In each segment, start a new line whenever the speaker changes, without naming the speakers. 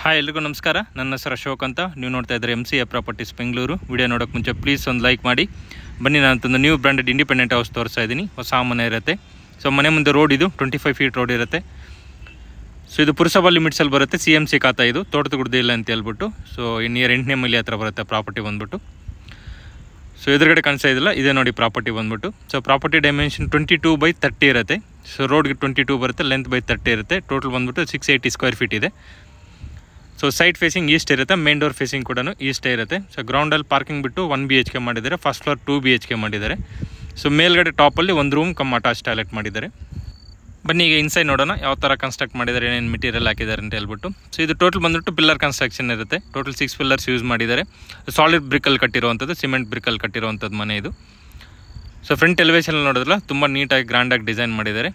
Hi ಎಲ್ರಿಗೂ ನಮಸ್ಕಾರ. ನನ್ನ ಹೆಸರು ಅಶೋಕ್ ಅಂತ. ನೀವು ನೋಡ್ತಾ ಇದ್ದಾರೆ MCA ಪ್ರಾಪರ್ಟೀಸ್ ಬೆಂಗಳೂರು. ವಿಡಿಯೋ ನೋಡೋಕ್ಕೆ ಮುಂಚೆ ಪ್ಲೀಸ್ ಒಂದು ಲೈಕ್ ಮಾಡಿ. ಬನ್ನಿ, ನಾನಂತಂದು ನ್ಯೂ ಬ್ರ್ಯಾಂಡೆಡ್ ಇಂಡಿಪೆಂಡೆಂಟ್ ಹೌಸ್ ತೋರಿಸ್ತಾ ಇದ್ದೀನಿ. ಹೊಸ ಮನೆ ಇರುತ್ತೆ. ಸೊ ಮನೆ ಮುಂದೆ ರೋಡ್ ಇದು 25 ಫೀಟ್ ರೋಡ್ ಇರುತ್ತೆ. ಸೊ ಇದು ಪುರಸಭಾ ಲಿಮಿಟ್ಸಲ್ಲಿ ಬರುತ್ತೆ. CMC ಖಾತಾ ಇದು, ತೋಟದ ಗುಡ್ಡೆ ಇಲ್ಲ ಅಂತ ಹೇಳ್ಬಿಟ್ಟು. ಸೊ ನಿಯರ್ 8ನೇ ಮೈಲಿ ಹತ್ರ ಬರುತ್ತೆ ಪ್ರಾಪರ್ಟಿ ಬಂದ್ಬಿಟ್ಟು. ಸೊ ಎದುರುಗಡೆ ಕಾಣಿಸ್ತಾ ಇದಿಲ್ಲ, ಇದೇ ನೋಡಿ ಪ್ರಾಪರ್ಟಿ ಬಂದ್ಬಿಟ್ಟು. ಸೊ ಪ್ರಾಪರ್ಟಿ ಡೈಮೆನ್ಷನ್ 22/30 ಇರುತ್ತೆ. ಸೊ ರೋಡ್ಗೆ 22 ಬರುತ್ತೆ, ಲೆಂತ್ ಬೈ 30 ಇರುತ್ತೆ. ಟೋಟಲ್ ಬಂದ್ಬಿಟ್ಟು 680 ಸ್ಕ್ವೇರ್ ಫೀಟ್ ಇದೆ. ಸೊ ಸೈಡ್ ಫೇಸಿಂಗ್ ಈಸ್ಟ್ ಇರುತ್ತೆ, ಮೇನ್ ಡೋರ್ ಫೇಸಿಂಗ್ ಕೂಡ ಈಸ್ಟೇ ಇರುತ್ತೆ. ಸೊ ಗ್ರೌಂಡಲ್ಲಿ ಪಾರ್ಕಿಂಗ್ ಬಿಟ್ಟು 1 BHK ಮಾಡಿದ್ದಾರೆ, ಫಸ್ಟ್ ಫ್ಲೋರ್ 2 BHK ಮಾಡಿದ್ದಾರೆ. ಸೊ ಮೇಲ್ಗಡೆ ಟಾಪಲ್ಲಿ ಒಂದು ರೂಮ್ ಕಮ್ ಅಟ್ಯಾಚ್ ಟಾಯ್ಲೆಟ್ ಮಾಡಿದ್ದಾರೆ. ಬನ್ನಿ ಈಗ ಇನ್ಸೈಡ್ ನೋಡೋಣ ಯಾವ ಥರ ಕನ್ಸ್ಟ್ರಕ್ಟ್ ಮಾಡಿದ್ದಾರೆ, ಏನೇನು ಮೆಟೀರಿಯಲ್ ಹಾಕಿದ್ದಾರೆ ಅಂತ ಹೇಳ್ಬಿಟ್ಟು. ಸೊ ಇದು ಟೋಟಲ್ ಬಂದ್ಬಿಟ್ಟು ಪಿಲ್ಲರ್ ಕನ್ಸ್ಟ್ರಕ್ಷನ್ ಇರುತ್ತೆ. ಟೋಟಲ್ 6 ಪಿಲ್ಲರ್ಸ್ ಯೂಸ್ ಮಾಡಿದ್ದಾರೆ. ಸಾಲಿಡ್ ಬ್ರಿಕಲ್ಲಿ ಕಟ್ಟಿರುವಂಥದ್ದು, ಸಿಮೆಂಟ್ ಬ್ರಿಕಲ್ಲಿ ಕಟ್ಟಿರುವಂಥದ್ದು ಮನೆ ಇದು. ಸೊ ಫ್ರಂಟ್ ಎಲಿವೇಷನ್ ನೋಡಿದ್ರಲ್ಲ, ತುಂಬ ನೀಟಾಗಿ ಗ್ರ್ಯಾಂಡಾಗಿ ಡಿಸೈನ್ ಮಾಡಿದ್ದಾರೆ.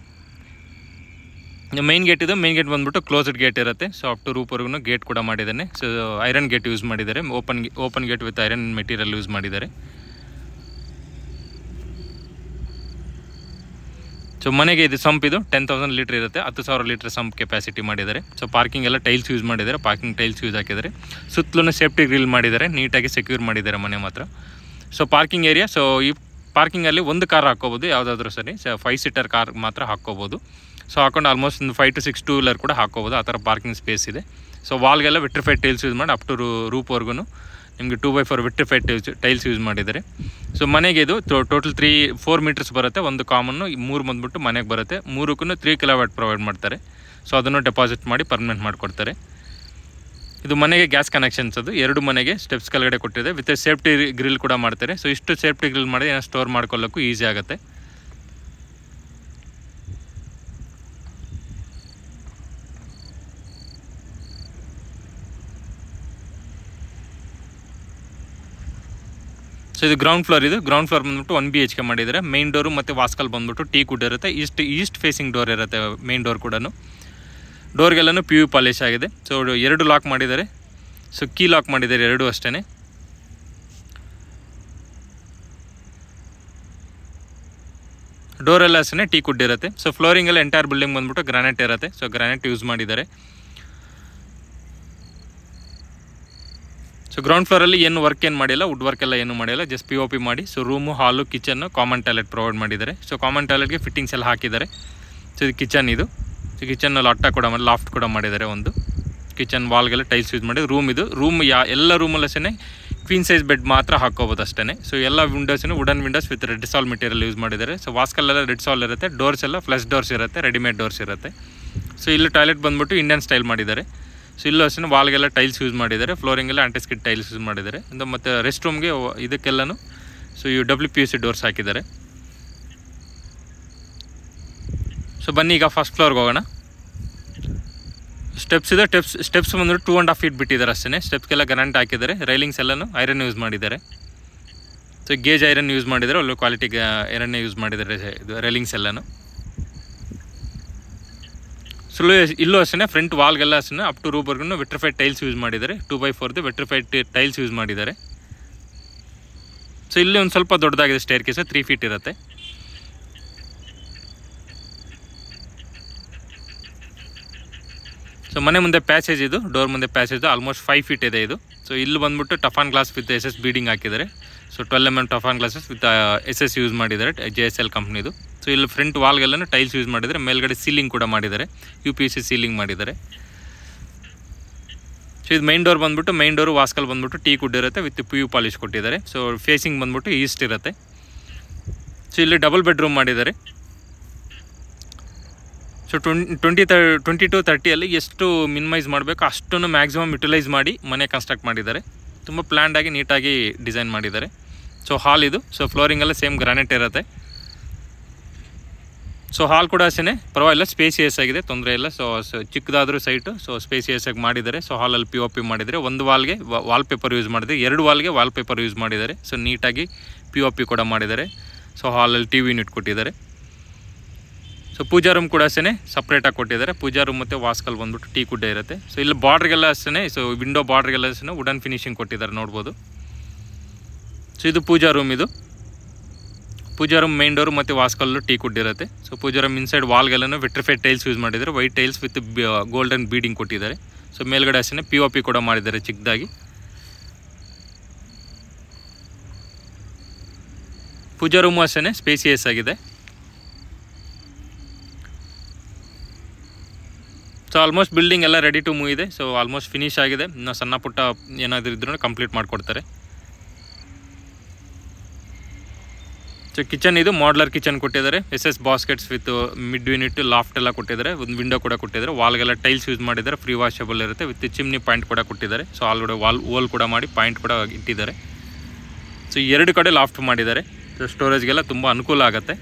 ಮೈನ್ ಗೇಟ್ ಇದು, ಮೈನ್ ಗೇಟ್ ಬಂದ್ಬಿಟ್ಟು ಕ್ಲೋಸ್ಡ್ ಗೇಟ್ ಇರುತ್ತೆ. ಸೊ ಅಪ್ ಟು ರೂಪ್ವರೆಗೂ ಗೇಟ್ ಕೂಡ ಮಾಡಿದ್ದಾನೆ. ಸೊ ಐರನ್ ಗೇಟ್ ಯೂಸ್ ಮಾಡಿದ್ದಾರೆ, open gate with iron material use ಮಾಡಿದ್ದಾರೆ. ಸೊ ಮನೆಗೆ ಇದು ಸಂಪ್ ಇದು 10,000 ಲೀಟರ್ ಇರುತ್ತೆ, 10,000 ಲೀಟರ್ ಸಂಪ್ ಕೆಪಾಸಿಟಿ ಮಾಡಿದ್ದಾರೆ. ಸೊ ಪಾರ್ಕಿಂಗ್ ಎಲ್ಲ ಟೈಲ್ಸ್ ಯೂಸ್ ಮಾಡಿದ್ದಾರೆ, ಪಾರ್ಕಿಂಗ್ ಟೈಲ್ಸ್ ಯೂಸ್ ಹಾಕಿದ್ದಾರೆ. ಸುತ್ತಲೂ ಸೇಫ್ಟಿ ಗ್ರಿಲ್ ಮಾಡಿದ್ದಾರೆ, ನೀಟಾಗಿ ಸೆಕ್ಯೂರ್ ಮಾಡಿದ್ದಾರೆ ಮನೆ ಮಾತ್ರ. ಸೊ ಪಾರ್ಕಿಂಗ್ ಏರಿಯಾ, ಸೊ ಈ ಪಾರ್ಕಿಂಗಲ್ಲಿ ಒಂದು ಕಾರ್ ಹಾಕ್ಕೋಬೋದು, ಯಾವುದಾದ್ರೂ ಸರಿ. ಸೊ 5 ಸೀಟರ್ ಕಾರ್ ಮಾತ್ರ ಹಾಕ್ಕೋಬೋದು. ಸೊ ಹಾಕೊಂಡು ಆಲ್ಮೋಸ್ಟ್ ಒಂದು 5 to 6 ಟೂ ವೀಲರ್ ಕೂಡ ಹಾಕ್ಕೋಬೋದು, ಆ ಥರ ಪಾರ್ಕಿಂಗ್ ಸ್ಪೇಸ್ ಇದೆ. ಸೊ ವಾಲ್ಗೆಲ್ಲ ವಿಟ್ರಿಫೈಡ್ ಟೈಲ್ಸ್ ಯೂಸ್ ಮಾಡಿ ಅಪ್ ಟು ರೂಪ್ವರೆಗೂ ನಿಮಗೆ 2x4 ವಿಟ್ರಿಫೈಡ್ ಟೈಲ್ಸ್ ಯೂಸ್ ಮಾಡಿದ್ದಾರೆ. ಸೊ ಮನೆಗೆ ಇದು ಟೋಟಲ್ 4 ಮೀಟರ್ಸ್ ಬರುತ್ತೆ. ಒಂದು ಕಾಮನ್ನು 3 ಬಂದ್ಬಿಟ್ಟು ಮನೆಗೆ ಬರುತ್ತೆ. 3ಕ್ಕೂ 3 ಕಿಲೋವ್ಯಾಟ್ ಪ್ರೊವೈಡ್ ಮಾಡ್ತಾರೆ. ಸೊ ಅದನ್ನು ಡೆಪಾಸಿಟ್ ಮಾಡಿ ಪರ್ಮನೆಂಟ್ ಮಾಡಿಕೊಡ್ತಾರೆ. ಇದು ಮನೆಗೆ ಗ್ಯಾಸ್ ಕನೆಕ್ಷನ್ಸ್, ಅದು 2 ಮನೆಗೆ ಸ್ಟೆಪ್ಸ್ ಕೆಳಗಡೆ ಕೊಟ್ಟಿದೆ, ವಿತ್ ಸೇಫ್ಟಿ ಗ್ರಿಲ್ ಕೂಡ ಮಾಡ್ತಾರೆ. ಸೊ ಇಷ್ಟು ಸೇಫ್ಟಿ ಗ್ರಿಲ್ ಮಾಡಿ ಏನೋ ಸ್ಟೋರ್ ಮಾಡ್ಕೊಳ್ಳೋಕ್ಕೂ ಈಸಿ ಆಗುತ್ತೆ. ಸೊ ಇದು ಗ್ರೌಂಡ್ ಫ್ಲೋರ್ ಇದು. ಗ್ರೌಂಡ್ ಫ್ಲೋರ್ ಬಂದ್ಬಿಟ್ಟು 1 BHK ಮಾಡಿದ್ದಾರೆ. ಮೈನ್ ಡೋರು ಮತ್ತು ವಾಸ್ಕಲ್ ಬಂದ್ಬಿಟ್ಟು ಟೀ ಕುಡ್ ಇರುತ್ತೆ. ಈಸ್ಟ್ ಫೇಸಿಂಗ್ ಡೋರ್ ಇರುತ್ತೆ ಮೈನ್ ಡೋರ್ ಕೂಡ. ಡೋರ್ಗೆಲ್ಲೂ PU ಪಾಲಿಶ್ ಆಗಿದೆ. ಸೊ 2 ಲಾಕ್ ಮಾಡಿದ್ದಾರೆ. ಸೊ ಕೀ ಲಾಕ್ ಮಾಡಿದ್ದಾರೆ 2 ಅಷ್ಟೇ. ಡೋರೆಲ್ಲ ಅಷ್ಟೇ ಟೀ ಕುಡ್ ಇರುತ್ತೆ. ಸೊ ಫ್ಲೋರಿಂಗೆಲ್ಲ ಎಂಟೈರ್ ಬಿಲ್ಡಿಂಗ್ ಬಂದ್ಬಿಟ್ಟು ಗ್ರಾನೈಟ್ ಇರುತ್ತೆ. ಸೊ ಗ್ರಾನೈಟ್ ಯೂಸ್ ಮಾಡಿದ್ದಾರೆ. ಸೊ ಗ್ರೌಂಡ್ ಫ್ಲೋರಲ್ಲಿ ಏನು ವರ್ಕ್ ಏನು ಮಾಡಿಲ್ಲ, ವುಡ್ ವರ್ಕ್ ಎಲ್ಲ ಏನು ಮಾಡಿಲ್ಲ, ಜಸ್ಟ್ POP ಮಾಡಿ. ಸೊ ರೂಮು, ಹಾಲು, ಕಿಚನ್ನು, ಕಾಮನ್ ಟಾಯ್ಲೆಟ್ ಪ್ರೊವೈಡ್ ಮಾಡಿದ್ದಾರೆ. ಸೊ ಕಾಮನ್ ಟಾಯ್ಲೆಟ್ಗೆ ಫಿಟ್ಟಿಂಗ್ಸ್ ಎಲ್ಲ ಹಾಕಿದ್ದಾರೆ. ಸೊ ಇದು ಕಿಚನ್ ಇದು. ಸೊ ಕಿಚನ್ನಲ್ಲಿ ಅಟ್ಟ ಕೂಡ ಮಾಡಿ ಲಾಫ್ಟ್ ಕೂಡ ಮಾಡಿದ್ದಾರೆ. ಒಂದು ಕಿಚನ್ ವಾಲ್ಗೆಲ್ಲ ಟೈಲ್ಸ್ ಯೂಸ್ ಮಾಡಿ. ರೂಮ್ ಇದು. ರೂಮ್ ಎಲ್ಲ ರೂಮಲ್ಲಿ ಅಷ್ಟೇ ಕ್ವೀನ್ ಸೈಜ್ ಬೆಡ್ ಮಾತ್ರ ಹಾಕೋಬೋದು ಅಷ್ಟೇ. ಸೊ ಎಲ್ಲ ವಿಂಡೋಸನ್ನು ವುಡನ್ ವಿಂಡೋಸ್ ವಿತ್ ರೆಡ್ ಸಾಲ್ ಮೆಟೀರಿಯಲ್ ಯೂಸ್ ಮಾಡಿದ್ದಾರೆ. ಸೊ ವಾಸ್ಕಲ್ಲೆಲ್ಲ ರೆಡ್ ಸಾಲ್ ಇರುತ್ತೆ. ಡೋರ್ಸ್ ಎಲ್ಲ ಫ್ಲಶ್ ಡೋರ್ಸ್ ಇರುತ್ತೆ, ರೆಡಿಮೇಡ್ ಡೋರ್ಸ್ ಇರುತ್ತೆ. ಸೊ ಇಲ್ಲಿ ಟಾಯ್ಲೆಟ್ ಬಂದ್ಬಿಟ್ಟು ಇಂಡಿಯನ್ ಸ್ಟೈಲ್ ಮಾಡಿದ್ದಾರೆ. ಸೊ ಇಲ್ಲೂ ಅಷ್ಟೇ ವಾಲ್ಗೆಲ್ಲ ಟೈಲ್ಸ್ ಯೂಸ್ ಮಾಡಿದ್ದಾರೆ. ಫ್ಲೋರಿಂಗೆಲ್ಲ ಆಂಟಿಸ್ಕಿಡ್ ಟೈಲ್ಸ್ ಯೂಸ್ ಮಾಡಿದ್ದಾರೆ. ಮತ್ತು ರೆಸ್ಟ್ ರೂಮ್ಗೆ ಇದಕ್ಕೆಲ್ಲನೂ ಸೊ ಇವು WPUC ಡೋರ್ಸ್ ಹಾಕಿದ್ದಾರೆ. ಸೊ ಬನ್ನಿ ಈಗ ಫಸ್ಟ್ ಫ್ಲೋರ್ಗೆ ಹೋಗೋಣ. ಸ್ಟೆಪ್ಸ್ ಇದೆ. ಸ್ಟೆಪ್ಸ್ ಬಂದ್ಬಿಟ್ಟು 2.5 ಫೀಟ್ ಬಿಟ್ಟಿದ್ದಾರೆ ಅಷ್ಟೇ. ಸ್ಟೆಪ್ಸ್ಗೆಲ್ಲ ಗ್ರಾನೈಟ್ ಹಾಕಿದ್ದಾರೆ. ರೈಲಿಂಗ್ಸ್ ಎಲ್ಲನೂ ಐರನ್ ಯೂಸ್ ಮಾಡಿದ್ದಾರೆ. ಸೊ ಗೇಜ್ ಐರನ್ ಯೂಸ್ ಮಾಡಿದ್ದಾರೆ, ಒಳ್ಳೆ ಕ್ವಾಲಿಟಿ ಐರನ್ನೇ ಯೂಸ್ ಮಾಡಿದ್ದಾರೆ ಇದು ರೈಲಿಂಗ್ಸ್ ಎಲ್ಲನೂ. ಸೊ ಇಲ್ಲೂ ಅಷ್ಟೇ ಫ್ರಂಟ್ ವಾಲ್ಗೆಲ್ಲ ಅಷ್ಟೇ ಅಪ್ ಟು ರೂಪ್ವರೆಗೂ ವಿಟ್ರಿಫೈಡ್ ಟೈಲ್ಸ್ ಯೂಸ್ ಮಾಡಿದ್ದಾರೆ. 2x4 ವಿಟ್ರಿಫೈಡ್ ಟೈಲ್ಸ್ ಯೂಸ್ ಮಾಡಿದ್ದಾರೆ. ಸೊ ಇಲ್ಲಿ ಒಂದು ಸ್ವಲ್ಪ ದೊಡ್ಡದಾಗಿದೆ ಸ್ಟೇರ್ ಕೇಸ್, 3 ಫೀಟ್ ಇರುತ್ತೆ. ಸೊ ಮನೆ ಮುಂದೆ ಪ್ಯಾಸೇಜ್ ಇದು, ಡೋರ್ ಮುಂದೆ ಪ್ಯಾಸೇಜ್ ಆಲ್ಮೋಸ್ಟ್ 5 ಫೀಟ್ ಇದೆ ಇದು. ಸೊ ಇಲ್ಲಿ ಬಂದ್ಬಿಟ್ಟು ಟಫಾನ್ ಗ್ಲಾಸ್ ವಿತ್ SS ಬೀಡಿಂಗ್ ಹಾಕಿದ್ದಾರೆ. ಸೊ 12 mm ಟಫಾನ್ ಗ್ಲಾಸಸ್ ವಿತ್ SS ಯೂಸ್ ಮಾಡಿದ್ದಾರೆ, JSL ಕಂಪ್ನಿದು. ಸೊ ಇಲ್ಲಿ ಫ್ರಂಟ್ ವಾಲ್ಗೆಲ್ಲೂ ಟೈಲ್ಸ್ ಯೂಸ್ ಮಾಡಿದ್ದಾರೆ. ಮೇಲ್ಗಡೆ ಸೀಲಿಂಗ್ ಕೂಡ ಮಾಡಿದ್ದಾರೆ, UPVC ಸೀಲಿಂಗ್ ಮಾಡಿದ್ದಾರೆ. ಸೊ ಇದು ಮೈನ್ ಡೋರ್ ಬಂದ್ಬಿಟ್ಟು, ಮೈನ್ ಡೋರು ವಾಸ್ಕಲ್ ಬಂದ್ಬಿಟ್ಟು ಟೀ ಕುಡ್ ಇರುತ್ತೆ ವಿತ್ PU ಪಾಲಿಶ್ ಕೊಟ್ಟಿದ್ದಾರೆ. ಸೊ ಫೇಸಿಂಗ್ ಬಂದ್ಬಿಟ್ಟು ಈಸ್ಟ್ ಇರುತ್ತೆ. ಸೊ ಇಲ್ಲಿ ಡಬಲ್ ಬೆಡ್ರೂಮ್ ಮಾಡಿದ್ದಾರೆ. ಸೊ 22-30 ಎಷ್ಟು ಮಿನಿಮೈಸ್ ಮಾಡಬೇಕು ಅಷ್ಟನ್ನು ಮ್ಯಾಕ್ಸಿಮಮ್ ಯುಟಿಲೈಸ್ ಮಾಡಿ ಮನೆ ಕನ್ಸ್ಟ್ರಕ್ಟ್ ಮಾಡಿದ್ದಾರೆ. ತುಂಬ ಪ್ಲ್ಯಾಂಡಾಗಿ ನೀಟಾಗಿ ಡಿಸೈನ್ ಮಾಡಿದ್ದಾರೆ. ಸೊ ಹಾಲ್ ಇದು. ಸೊ ಫ್ಲೋರಿಂಗೆಲ್ಲ ಸೇಮ್ ಗ್ರಾನೈಟ್ ಇರುತ್ತೆ. ಸೊ ಹಾಲ್ ಕೂಡ ಅಷ್ಟೇ ಪರವಾಗಿಲ್ಲ, ಸ್ಪೇಸಿಯಸ್ ಆಗಿದೆ, ತೊಂದರೆ ಇಲ್ಲ. ಸೊ ಚಿಕ್ಕದಾದರೂ ಸೈಟು, ಸೊ ಸ್ಪೇಸಿಯಸ್ ಆಗಿ ಮಾಡಿದ್ದಾರೆ. ಸೊ ಹಾಲಲ್ಲಿ POP ಮಾಡಿದ್ದಾರೆ. ಒಂದು ವಾಲ್ಗೆ ವಾಲ್ಪೇಪರ್ ಯೂಸ್ ಮಾಡಿದ್ದಾರೆ, 2 ವಾಲ್ಗೆ ವಾಲ್ಪೇಪರ್ ಯೂಸ್ ಮಾಡಿದ್ದಾರೆ. ಸೊ ನೀಟಾಗಿ POP ಕೂಡ ಮಾಡಿದ್ದಾರೆ. ಸೊ ಹಾಲಲ್ಲಿ TV ಯೂನಿಟ್ ಕೊಟ್ಟಿದ್ದಾರೆ. ಸೊ ಪೂಜಾ ರೂಮ್ ಕೂಡ ಅಷ್ಟೇ ಸಪ್ರೇಟಾಗಿ ಕೊಟ್ಟಿದ್ದಾರೆ. ಪೂಜಾ ರೂಮ್ ಮತ್ತು ವಾಸ್ಕಲ್ ಬಂದ್ಬಿಟ್ಟು ಟೀ ಕುಡ್ಡೆ ಇರುತ್ತೆ. ಸೊ ಇಲ್ಲಿ ಬಾರ್ಡ್ರಿಗೆಲ್ಲ ಅಷ್ಟೇ, ಸೊ ವಿಂಡೋ ಬಾರ್ಡ್ರಿಗೆಲ್ಲ ಅಷ್ಟೇ ವುಡನ್ ಫಿನಿಶಿಂಗ್ ಕೊಟ್ಟಿದ್ದಾರೆ, ನೋಡ್ಬೋದು. ಸೊ ಇದು ಪೂಜಾ ರೂಮ್ ಇದು. ಪೂಜಾ ರೂಮ್ ಮೇನ್ ಡೋರ್ ಮತ್ತು ವಾಸ್ಕಲ್ಲು ಟೀ ಕುಡ್ ಇರುತ್ತೆ. ಸೊ ಪೂಜಾ ರೂಮ್ ಇನ್ಸೈಡ್ ವಾಲ್ಗೆಲ್ಲೂ ವಿಟ್ರಿಫೈಡ್ ಟೈಲ್ಸ್ ಯೂಸ್ ಮಾಡಿದ್ದಾರೆ. White tiles with golden beading ಕೊಟ್ಟಿದ್ದಾರೆ. ಸೊ ಮೇಲ್ಗಡೆ ಅಷ್ಟೇ POP ಕೂಡ ಮಾಡಿದ್ದಾರೆ ಚಿಕ್ಕದಾಗಿ. ಪೂಜಾ ರೂಮು ಅಷ್ಟೇ ಸ್ಪೇಸಿಯಸ್ ಆಗಿದೆ. ಸೊ ಆಲ್ಮೋಸ್ಟ್ ಬಿಲ್ಡಿಂಗ್ ಎಲ್ಲ ರೆಡಿ ಟು ಮೂವ್ ಇದೆ. ಸೊ ಆಲ್ಮೋಸ್ಟ್ ಫಿನಿಶ್ ಆಗಿದೆ. ಇನ್ನು ಸಣ್ಣ ಪುಟ್ಟ ಏನಾದರೂ ಇದ್ರೂ ಕಂಪ್ಲೀಟ್ ಮಾಡಿಕೊಡ್ತಾರೆ. ಸೊ ಕಿಚನ್ ಇದು ಮಾಡ್ಲರ್ ಕಿಚನ್ ಕೊಟ್ಟಿದ್ದಾರೆ. SS baskets with mid unit loft ಎಲ್ಲ ಕೊಟ್ಟಿದ್ದಾರೆ. ಒಂದು ವಿಂಡೋ ಕೂಡ ಕೊಟ್ಟಿದ್ದಾರೆ. ವಾಲ್ಗೆಲ್ಲ ಟೈಲ್ಸ್ ಯೂಸ್ ಮಾಡಿದ್ದಾರೆ. ಫ್ರೀ ವಾಷಬಲ್ ಇರುತ್ತೆ. ವಿತ್ ಚಿಮ್ನಿ ಪಾಯಿಂಟ್ ಕೂಡ ಕೊಟ್ಟಿದ್ದಾರೆ. ಸೊ ಆಲ್ರೆಡಿ ವಾಲ್ ಕೂಡ ಮಾಡಿ ಪಾಯಿಂಟ್ ಕೂಡ ಇಟ್ಟಿದ್ದಾರೆ. ಸೊ 2 ಕಡೆ ಲಾಫ್ಟ್ ಮಾಡಿದ್ದಾರೆ. ಸೊ ಸ್ಟೋರೇಜ್ಗೆಲ್ಲ ತುಂಬ ಅನುಕೂಲ ಆಗುತ್ತೆ.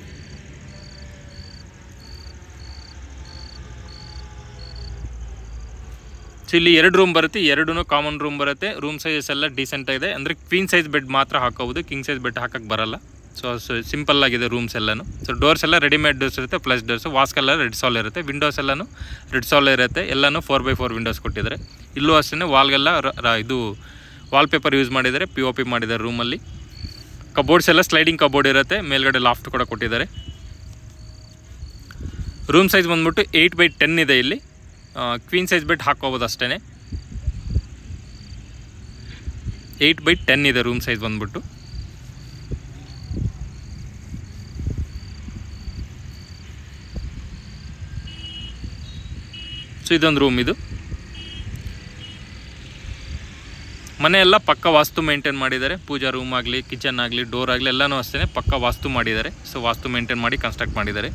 ಸೊ ಇಲ್ಲಿ 2 ರೂಮ್ ಬರುತ್ತೆ. 2 ಕಾಮನ್ ರೂಮ್ ಬರುತ್ತೆ. ರೂಮ್ ಸೈಜಸ್ ಎಲ್ಲ ಡೀಸೆಂಟ್ ಇದೆ. ಅಂದರೆ ಕ್ವೀನ್ ಸೈಜ್ ಬೆಡ್ ಮಾತ್ರ ಹಾಕೋಬೋದು, ಕಿಂಗ್ ಸೈಜ್ ಬೆಡ್ ಹಾಕಕ್ಕೆ ಬರಲ್ಲ. ಸೊ ಸಿಂಪಲ್ ಆಗಿದೆ ರೂಮ್ಸ್ ಎಲ್ಲನೂ. ಸೊ ಡೋರ್ಸ್ ಎಲ್ಲ ರೆಡಿಮೇಡ್ ಡೋರ್ಸ್ ಇರುತ್ತೆ, ಪ್ಲಸ್ ಡೋರ್ಸ್. ವಾಸ್ಕೆಲ್ಲ ರೆಡ್ ಸಾಲ್ ಇರುತ್ತೆ. ವಿಂಡೋಸ್ ಎಲ್ಲನೂ ರೆಡ್ ಸಾಲ್ ಇರುತ್ತೆ. ಎಲ್ಲನೂ 4x4 ವಿಂಡೋಸ್ ಕೊಟ್ಟಿದ್ದಾರೆ. ಇಲ್ಲೂ ಅಷ್ಟೇ ವಾಲ್ಗೆಲ್ಲ ಇದು ವಾಲ್ಪೇಪರ್ ಯೂಸ್ ಮಾಡಿದ್ದಾರೆ. POP ಮಾಡಿದ್ದಾರೆ ರೂಮಲ್ಲಿ. ಕಬೋರ್ಡ್ಸ್ ಎಲ್ಲ ಸ್ಲೈಡಿಂಗ್ ಕಬೋರ್ಡ್ ಇರುತ್ತೆ. ಮೇಲ್ಗಡೆ ಲಾಫ್ಟ್ ಕೂಡ ಕೊಟ್ಟಿದ್ದಾರೆ. ರೂಮ್ ಸೈಜ್ ಬಂದ್ಬಿಟ್ಟು 8x10 ಇದೆ. ಇಲ್ಲಿ ಕ್ವೀನ್ ಸೈಜ್ ಬೆಡ್ ಹಾಕೋಬೋದು ಅಷ್ಟೇ. 8x10 ಇದೆ ರೂಮ್ ಸೈಜ್ ಬಂದ್ಬಿಟ್ಟು. ಸೊ ಇದೊಂದು ರೂಮ್. ಇದು ಮನೆ ಎಲ್ಲ ಪಕ್ಕ ವಾಸ್ತು ಮೇಂಟೈನ್ ಮಾಡಿದ್ದಾರೆ. ಪೂಜಾ ರೂಮ್ ಆಗಲಿ, ಕಿಚನ್ ಆಗಲಿ, ಡೋರ್ ಆಗಲಿ ಎಲ್ಲನೂ ಅಷ್ಟೇ ಪಕ್ಕ ವಾಸ್ತು ಮಾಡಿದ್ದಾರೆ. ಸೊ ವಾಸ್ತು ಮೇಂಟೈನ್ ಮಾಡಿ ಕನ್ಸ್ಟ್ರಕ್ಟ್ ಮಾಡಿದ್ದಾರೆ.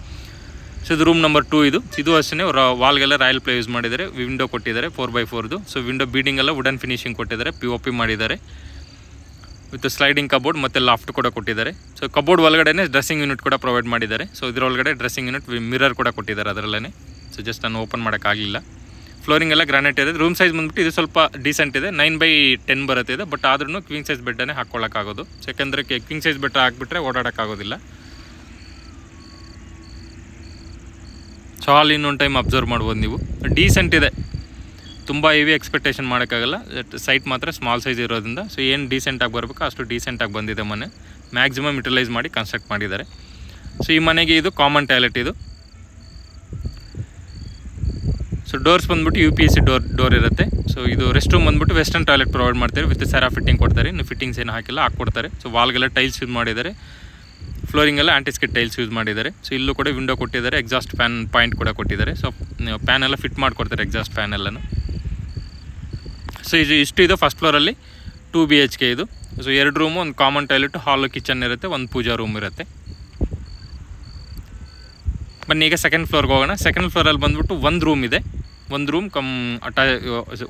ಸೊ ಇದು ರೂಮ್ ನಂಬರ್ 2 ಇದು ಅಷ್ಟೇ ವಾಲ್ಗೆಲ್ಲ ರಾಯಲ್ ಪ್ಲೇ ಯೂಸ್ ಮಾಡಿದ್ದಾರೆ. ವಿಂಡೋ ಕೊಟ್ಟಿದ್ದಾರೆ 4x4. ಸೊ ವಿಂಡೋ ಬೀಡಿಂಗ್ ಎಲ್ಲ ವುಡನ್ ಫಿನಿಶಿಂಗ್ ಕೊಟ್ಟಿದ್ದಾರೆ. POP ಮಾಡಿದ್ದಾರೆ ವಿತ್ ಸ್ಲೈಡಿಂಗ್ ಕಬೋರ್ಡ್ ಮತ್ತು ಲಾಫ್ಟ್ ಕೂಡ ಕೊಟ್ಟಿದ್ದಾರೆ. ಸೊ ಕಬೋರ್ಡ್ ಒಳಗಡೆ ಡ್ರೆಸ್ಸಿಂಗ್ ಯೂನಿಟ್ ಕೂಡ ಪ್ರೊವೈಡ್ ಮಾಡಿದ್ದಾರೆ. ಸೊ ಇದರೊಳಗಡೆ ಡ್ರೆಸ್ಸಿಂಗ್ ಯೂನಿಟ್ ಮಿರರ್ ಕೂಡ ಕೊಟ್ಟಿದ್ದಾರೆ ಅದರಲ್ಲೇ. ಸೊ ಜಸ್ಟ್ ನಾನು ಓಪನ್ ಮಾಡೋಕ್ಕಾಗಲಿಲ್ಲ. ಫ್ಲೋರಿಂಗ್ ಎಲ್ಲ ಗ್ರಾನೈಟ್ ಇದೆ. ರೂಮ್ ಸೈಜ್ ಬಂದ್ಬಿಟ್ಟು ಇದು ಸ್ವಲ್ಪ ಡೀಸೆಂಟ್ ಇದೆ. 9x10 ಬರುತ್ತೆ ಇದು. ಬಟ್ ಆದ್ರೂ ಕ್ವೀನ್ ಸೈಜ್ ಬೆಡ್ಡನ್ನೇ ಹಾಕ್ಕೊಳ್ಳೋಕ್ಕಾಗೋದು. ಯಾಕೆಂದರೆ ಕ್ವೀನ್ ಸೈಜ್ ಬೆಡ್ ಹಾಕ್ಬಿಟ್ರೆ ಓಡಾಡೋಕ್ಕಾಗೋದಿಲ್ಲ. ಸೊ ಹಾಲ್ ಇನ್ನೊಂದು ಟೈಮ್ ಅಬ್ಸರ್ವ್ ಮಾಡ್ಬೋದು ನೀವು. ಡೀಸೆಂಟ್ ಇದೆ. ತುಂಬ ಹೆವಿ ಎಕ್ಸ್ಪೆಕ್ಟೇಷನ್ ಮಾಡೋಕ್ಕಾಗಲ್ಲ. ಸೈಟ್ ಮಾತ್ರ ಸ್ಮಾಲ್ ಸೈಜ್ ಇರೋದ್ರಿಂದ ಸೊ ಏನು ಡೀಸೆಂಟಾಗಿ ಬರಬೇಕು ಅಷ್ಟು ಡೀಸೆಂಟಾಗಿ ಬಂದಿದೆ ಮನೆ. ಮ್ಯಾಕ್ಸಿಮಮ್ ಯುಟಿಲೈಸ್ ಮಾಡಿ ಕನ್ಸ್ಟ್ರಕ್ಟ್ ಮಾಡಿದ್ದಾರೆ. ಸೊ ಈ ಮನೆಗೆ ಇದು ಕಾಮನ್ ಟಾಯ್ಲೆಟ್ ಇದು. ಸೊ ಡೋರ್ಸ್ ಬಂದ್ಬಿಟ್ಟು UPSC ಡೋರ್ ಇರುತ್ತೆ. ಸೊ ಇದು ರೆಸ್ಟ್ ರೂಮ್ ಬಂದ್ಬಿಟ್ಟು ವೆಸ್ಟರ್ನ್ ಟಾಯ್ಲೆಟ್ ಪ್ರೊವೈಡ್ ಮಾಡ್ತಾರೆ. ವಿತ್ ಸ್ಯಾರಾ ಫಿಟ್ಟಿಂಗ್ ಕೊಡ್ತಾರೆ. ಇನ್ನು ಫಿಟ್ಟಿಂಗ್ಸ್ ಏನು ಹಾಕಿಲ್ಲ ಹಾಕ್ಕೊಡ್ತಾರೆ. ಸೊ ವಾಲ್ಗೆಲ್ಲ ಟೈಲ್ಸ್ ಯೂಸ್ ಮಾಡಿದ್ದಾರೆ. ಫ್ಲೋರಿಂಗ್ ಎಲ್ಲ ಆಂಟಿಸ್ಕಿಟ್ ಟೈಲ್ಸ್ ಯೂಸ್ ಮಾಡಿದ್ದಾರೆ. ಸೊ ಇಲ್ಲೂ ಕೂಡ ವಿಂಡೋ ಕೊಟ್ಟಿದ್ದಾರೆ. ಎಕ್ಸಾಸ್ಟ್ ಫ್ಯಾನ್ ಪಾಯಿಂಟ್ ಕೂಡ ಕೊಟ್ಟಿದ್ದಾರೆ. ಸೊ ಫ್ಯಾನ್ ಎಲ್ಲ ಫಿಟ್ ಮಾಡಿಕೊಡ್ತಾರೆ, ಎಕ್ಸಾಸ್ಟ್ ಫ್ಯಾನ್ ಎಲ್ಲನೂ. ಸೊ ಇಷ್ಟು ಇದು ಫಸ್ಟ್ ಫ್ಲೋರಲ್ಲಿ 2 BHK ಇದು. ಸೊ 2 ರೂಮು, ಒಂದು ಕಾಮನ್ ಟಾಯ್ಲೆಟ್, ಹಾಲು, ಕಿಚನ್ ಇರುತ್ತೆ, ಒಂದು ಪೂಜಾ ರೂಮ್ ಇರುತ್ತೆ. ಬನ್ನಿ ಈಗ ಸೆಕೆಂಡ್ ಫ್ಲೋರ್ಗೆ ಹೋಗೋಣ. ಸೆಕೆಂಡ್ ಫ್ಲೋರಲ್ಲಿ ಬಂದ್ಬಿಟ್ಟು ಒಂದು ರೂಮ್ ಇದೆ. ಒಂದು ರೂಮ್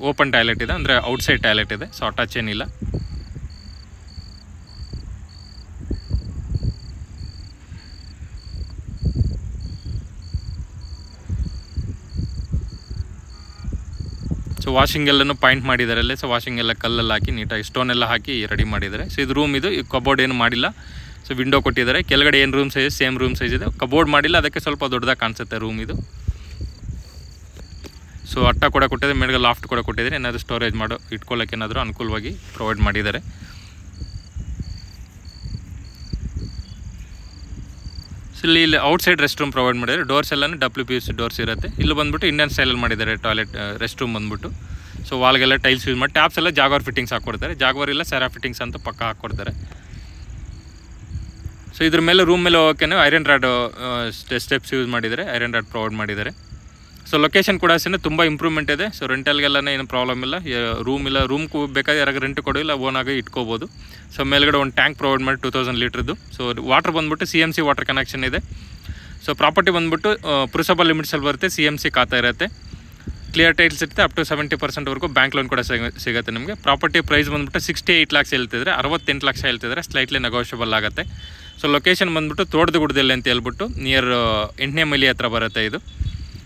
ಓಪನ್ ಟಾಯ್ಲೆಟ್ ಇದೆ, ಅಂದರೆ ಔಟ್ಸೈಡ್ ಟಾಯ್ಲೆಟ್ ಇದೆ. ಸೊ ಅಟ್ಯಾಚ್ ಏನಿಲ್ಲ. ಸೊ ವಾಷಿಂಗ್ ಎಲ್ಲನೂ ಪಾಯಿಂಟ್ ಮಾಡಿದ್ದಾರೆ ಅಲ್ಲೇ. ಸೊ ವಾಷಿಂಗ್ ಎಲ್ಲ ಕಲ್ಲಲ್ಲಿ ಹಾಕಿ ನೀಟಾಗಿ ಸ್ಟೋನ್ ಎಲ್ಲ ಹಾಕಿ ರೆಡಿ ಮಾಡಿದ್ದಾರೆ. ಸೊ ಇದು ರೂಮ್ ಇದು. ಈ ಕಬೋರ್ಡ್ ಏನು ಮಾಡಿಲ್ಲ. ಸೊ ವಿಂಡೋ ಕೊಟ್ಟಿದ್ದಾರೆ. ಕೆಳಗಡೆ ಏನು room size same room size ಇದೆ. ಕಬೋರ್ಡ್ ಮಾಡಿಲ್ಲ, ಅದಕ್ಕೆ ಸ್ವಲ್ಪ ದೊಡ್ಡದಾಗಿ ಕಾಣಿಸುತ್ತೆ ರೂಮ್ ಇದು. ಸೊ ಅಟ್ಟ ಕೂಡ ಕೊಟ್ಟಿದ್ದಾರೆ. ಮೇಲ್ಗೆ ಲಾಫ್ಟ್ ಕೂಡ ಕೊಟ್ಟಿದ್ದಾರೆ. ಏನಾದರೂ ಸ್ಟೋರೇಜ್ ಇಟ್ಕೊಳ್ಳೋಕೆ ಏನಾದರೂ ಅನುಕೂಲವಾಗಿ ಪ್ರೊವೈಡ್ ಮಾಡಿದ್ದಾರೆ. ಸೊ ಇಲ್ಲಿ ಔಟ್ಸೈಡ್ ರೆಸ್ಟ್ ರೂಮ್ ಪ್ರೊವೈಡ್ ಮಾಡಿದ್ದಾರೆ. ಡೋರ್ಸ್ ಎಲ್ಲನೂ WPSC ಡೋರ್ಸ್ ಇರುತ್ತೆ. ಇಲ್ಲಿ ಬಂದ್ಬಿಟ್ಟು ಇಂಡಿಯನ್ ಸ್ಟೈಲಲ್ಲಿ ಮಾಡಿದ್ದಾರೆ ಟಾಯ್ಲೆಟ್ ರೆಸ್ಟ್ ರೂಮ್ ಬಂದ್ಬಿಟ್ಟು. ಸೊ ವಾಲ್ಗೆಲ್ಲ ಟೈಲ್ಸ್ ಯೂಸ್ ಮಾಡಿ ಟ್ಯಾಪ್ಸ್ ಎಲ್ಲ ಜಾಗ್ವಾರ್ ಫಿಟ್ಟಿಂಗ್ಸ್ ಹಾಕ್ಕೊಡ್ತಾರೆ. ಜಾಗ್ವಾರ್ ಇಲ್ಲ ಸ್ಯಾರಾ ಫಿಟ್ಟಿಂಗ್ಸ್ ಅಂತ ಪಕ್ಕ ಹಾಕ್ಕೊಡ್ತಾರೆ. ಸೊ ಇದ್ರ ಮೇಲೆ ರೂಮ್ ಮೇಲೆ ಹೋಗೋಕೆ ಐರನ್ ರಾಡ್ ಸ್ಟೆಪ್ಸ್ ಯೂಸ್ ಮಾಡಿದ್ದಾರೆ. ಐರನ್ ರಾಡ್ ಪ್ರೊವೈಡ್ ಮಾಡಿದ್ದಾರೆ. ಸೊ ಲೊಕೇಶನ್ ಕೂಡ ಅಷ್ಟೇ ತುಂಬ ಇಂಪ್ರೂವ್ಮೆಂಟ್ ಇದೆ. ಸೊ ರೆಂಟಲ್ಗೆಲ್ಲ ಏನು ಪ್ರಾಬ್ಲಮ್ ಇಲ್ಲ. ರೂಮ್ ಬೇಕಾದ್ರೆ ಯಾರಾಗ ರೆಂಟ್ ಕೊಡೋಲ್ಲ, ಓನಾಗಿ ಇಟ್ಕೋಬೋದು. ಸೊ ಮೇಲ್ಗಡೆ ಒಂದು ಟ್ಯಾಂಕ್ ಪ್ರೊವೈಡ್ ಮಾಡಿ 2000 ಲೀಟ್ರದ್ದು. ಸೊ ವಾಟರ್ ಬಂದ್ಬಿಟ್ಟು CMC ವಾಟರ್ ಕನೆಕ್ಷನ್ ಇದೆ. ಸೊ ಪ್ರಾಪರ್ಟಿ ಬಂದ್ಬಿಟ್ಟು ಪುರಸಭಾ ಲಿಮಿಟ್ಸಲ್ಲಿ ಬರುತ್ತೆ. CMC ಖಾತಾ ಇರುತ್ತೆ. ಕ್ಲಿಯರ್ ಟೈಟ್ಲ್ಸ್ ಇರುತ್ತೆ. ಅಪ್ ಟು 70% ಬ್ಯಾಂಕ್ ಲೋನ್ ಕೂಡ ಸಿಗುತ್ತೆ ನಿಮಗೆ. ಪ್ರಾಪರ್ಟಿ ಪ್ರೈಸ್ ಬಂದ್ಬಿಟ್ಟು 68 lakhs ಹೇಳ್ತಿದ್ರೆ, 68 ಲಕ್ಷ ಹೇಳ್ತಿದ್ರೆ, ಸ್ಲೈಟ್ಲಿ ನೆಗೋಷಿಯಬಲ್ ಆಗುತ್ತೆ. ಸೊ ಲೊಕೇಶನ್ ಬಂದ್ಬಿಟ್ಟು ತೋಟದಗುಡ್ಡದಲ್ಲಿ ಅಂತ ಹೇಳ್ಬಿಟ್ಟು ನಿಯರ್ 8ನೇ ಮೈಲಿ ಹತ್ರ ಬರುತ್ತೆ ಇದು.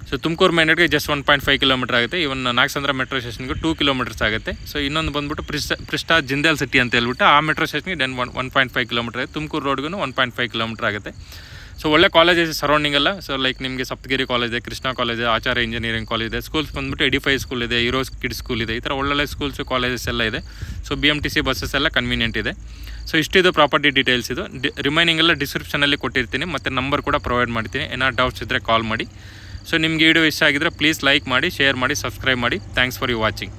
ಸೊ ತುಮಕೂರು ಮೇನ್ ರೋಡ್ಗೆ ಜಸ್ಟ್ 1.5 ಕಿಲೋಮೀಟರ್ ಆಗುತ್ತೆ. ಇವನ್ ನಾಗಸಂದ್ರ ಮೆಟ್ರೋ ಸ್ಟೇಷನ್ಗೆ 2 ಕಿಲೋಮೀಟರ್ಸ್ ಆಗುತ್ತೆ. ಸೊ ಇನ್ನೊಂದು ಬಂದ್ಬಿಟ್ಟು ಪ್ರಿಸ್ಟಾ ಜಿಂದಾಲ್ ಸಿಟಿ ಅಂತ ಹೇಳ್ಬಿಟ್ಟು ಆ ಮೆಟ್ರೋ ಸ್ಟೇಷನ್ಗೆ 1.5 ಕಿಲೋಮೀಟರ್ ಆಗುತ್ತೆ. ತುಮಕೂರು ರೋಡ್ಗೂ 1.5 ಕಿಲೋಮೀಟರ್ ಆಗುತ್ತೆ. ಸೊ ಒಳ್ಳೆ ಕಾಲೇಜಸ್ ಸರೌಂಡಿಂಗ್ ಎಲ್ಲ. ಸೊ ಲೈಕ್ ನಿಮಗೆ ಸಪ್ತಗಿರಿ ಕಾಲೇಜ್ ಇದೆ, ಕೃಷ್ಣ ಕಾಲೇಜ್, ಆಚಾರ್ಯ ಇಂಜಿನಿಯರಿಂಗ್ ಕಾಲೇಜ್ ಇದೆ. ಸ್ಕೂಲ್ಸ್ ಬಂದ್ಬಿಟ್ಟು ಎಡಿಫೈ ಸ್ಕೂಲ್ ಇದೆ, ಹೀರೋಸ್ ಕಿಡ್ಸ್ ಸ್ಕೂಲ್ ಇದೆ. ಈ ಥರ ಒಳ್ಳೊಳ್ಳೆ ಸ್ಕೂಲ್ಸು ಕಾಲೇಜಸ್ ಎಲ್ಲ ಇದೆ. ಸೊ BMTC ಬಸ್ಸಸ್ ಎಲ್ಲ ಕನ್ವೀನಿಯೆಂಟ್ ಇದೆ. ಸೊ ಇಷ್ಟಿದು ಪ್ರಾಪರ್ಟಿ ಡೀಟೇಲ್ಸ್ ಇದು. ರಿಮೈನಿಂಗ್ ಎಲ್ಲ ಡಿಸ್ಕ್ರಿಪ್ಷನಲ್ಲಿ ಕೊಟ್ಟಿರ್ತೀನಿ, ಮತ್ತು ನಂಬರ್ ಕೂಡ ಪ್ರೊವೈಡ್ ಮಾಡ್ತೀನಿ. ಏನಾದ್ರು ಡೌಟ್ಸ್ ಇದ್ದರೆ ಕಾಲ್ ಮಾಡಿ. ಸೊ ನಿಮಗೆ ವಿಡಿಯೋ ಇಷ್ಟ ಆಗಿದ್ರೆ ಪ್ಲೀಸ್ ಲೈಕ್ ಮಾಡಿ, ಶೇರ್ ಮಾಡಿ, ಸಬ್ಸ್ಕ್ರೈಬ್ ಮಾಡಿ. Thanks for you watching.